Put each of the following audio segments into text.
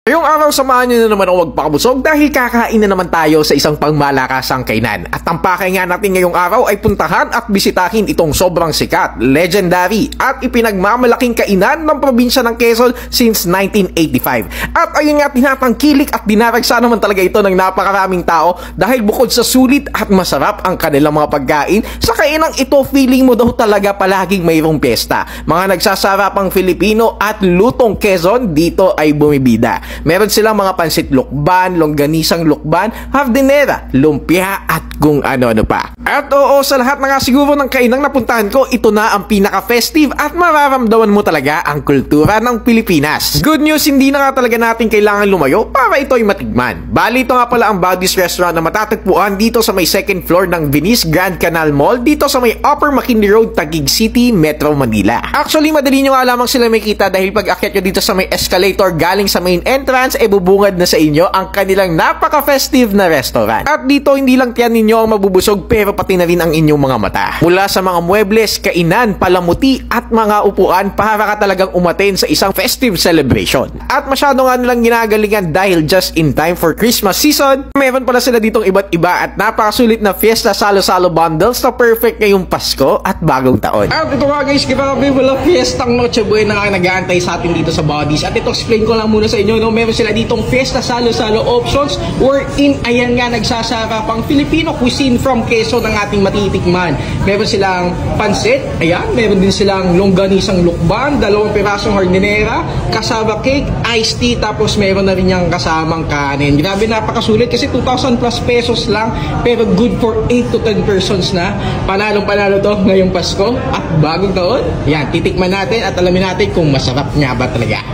Ngayong araw, samahan nyo na naman ako magpakabusog dahil kakain na naman tayo sa isang pangmalakasang kainan. At ang pakay nga natin ngayong araw ay puntahan at bisitahin itong sobrang sikat, legendary at ipinagmamalaking kainan ng probinsya ng Quezon since 1985. At ayun nga, tinatangkilik at dinaragsa naman talaga ito ng napakaraming tao dahil bukod sa sulit at masarap ang kanilang mga pagkain, sa kainang ito feeling mo daw talaga palaging mayroong piyesta. Mga nagsasarapang Filipino at lutong Quezon dito ay bumibida. Meron silang mga pansit lukban, longganisang lukban, hardinera, lumpia at kung ano-ano pa. At oo, sa lahat na nga siguro ng kainang napuntahan ko, ito na ang pinaka-festive at mararamdaman mo talaga ang kultura ng Pilipinas. Good news, hindi na nga talaga natin kailangan lumayo para ito ay matigman. Bali, ito nga pala ang Buddy's Restaurant na matatagpuan dito sa may second floor ng Venice Grand Canal Mall dito sa may Upper McKinley Road, Taguig City, Metro Manila. Actually, madali nyo nga lamang sila makita dahil pag akyat nyo dito sa may escalator galing sa main entrance, bubungad na sa inyo ang kanilang napaka-festive na restaurant. At dito, hindi lang tiyan ninyo ang mabubusog pero pati na rin ang inyong mga mata. Mula sa mga muebles, kainan, palamuti at mga upuan para ka talagang umaten sa isang festive celebration. At masyado nga nilang ginagalingan dahil just in time for Christmas season, meron pala sila ditong iba't iba at napakasulit na fiesta salo-salo bundles na perfect ngayong Pasko at bagong taon. At ito nga guys, grabe, wala fiestang Noche Buena nga nag-aantay sa atin dito sa Buddy's. At ito, explain ko lang muna sa inyo, no? Meron sila ditong fiesta salo-salo options wherein ayan nga nagsasarapang Filipino cuisine from Quezon ang ating matitikman. Meron silang pansit, ayan, meron din silang longganisang lukban, 2 pirasong hardinera, cassava cake, iced tea, tapos meron na rin yung kasamang kanin. Grabe, napakasulit kasi 2,000 plus pesos lang pero good for 8 to 10 persons na. Panalong-panalo to ngayong Pasko at bagong taon. Yan, titikman natin at alamin natin kung masarap nga ba talaga.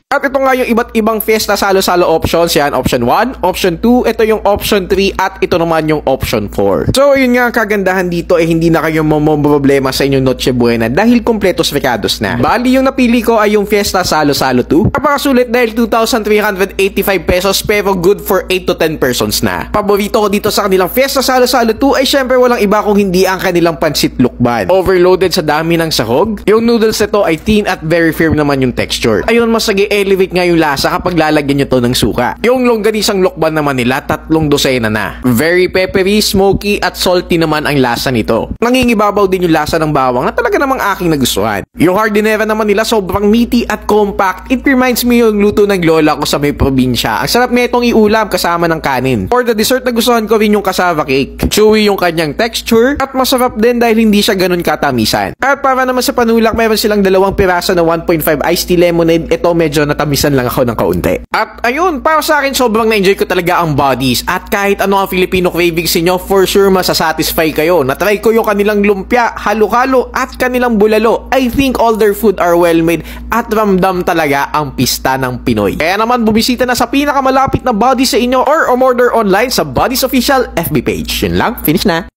At ito nga yung iba't ibang fiesta salo-salo options. Yan, option 1, option 2, ito yung option 3 at ito naman yung option 4. So yun nga, kagandahan dito hindi na kayo problema sa inyong Noche Buena dahil kompletos recados na. Bali, yung napili ko ay yung fiesta salo-salo 2. Napakasulit dahil 2,385 pesos pero good for 8 to 10 persons na. Paborito ko dito sa kanilang fiesta salo-salo 2 ay syempre walang iba kung hindi ang kanilang pansit lukban. Overloaded sa dami ng sahog. Yung noodles nito ay thin at very firm naman yung texture. Ayun, mas elevate nga yung lasa kapag lalagyan nyo to ng suka. Yung longganisang lukban naman nila, 3 dosena na. Very peppery, smoky at salty naman ang lasa nito. Nangingibabaw din yung lasa ng bawang na talaga namang aking nagustuhan. Yung hardinera naman nila sobrang meaty at compact. It reminds me yung luto ng lola ko sa may probinsya. Ang sarap nitong iulam kasama ng kanin. For the dessert, nagustuhan ko rin yung cassava cake. Chewy yung kanyang texture at masarap din dahil hindi siya ganun katamisan. At para naman sa panulak, meron silang 2 piraso na 1.5 iced tea lemonade. Ito medyo natamisan lang ako ng kaunti. At ayun, para sa akin sobrang na-enjoy ko talaga ang Buddy's. At kahit ano ang Filipino cravings niyo, for sure masasatisfy kayo. Natry ko yung kanilang lumpia, halo-halo at kanilang bulalo. I think all their food are well made at ramdam talaga ang pista ng Pinoy. Kaya naman bumisita na sa pinakamalapit na Buddy's sa inyo or umorder online sa Buddy's official FB page. Yun lang, finish na.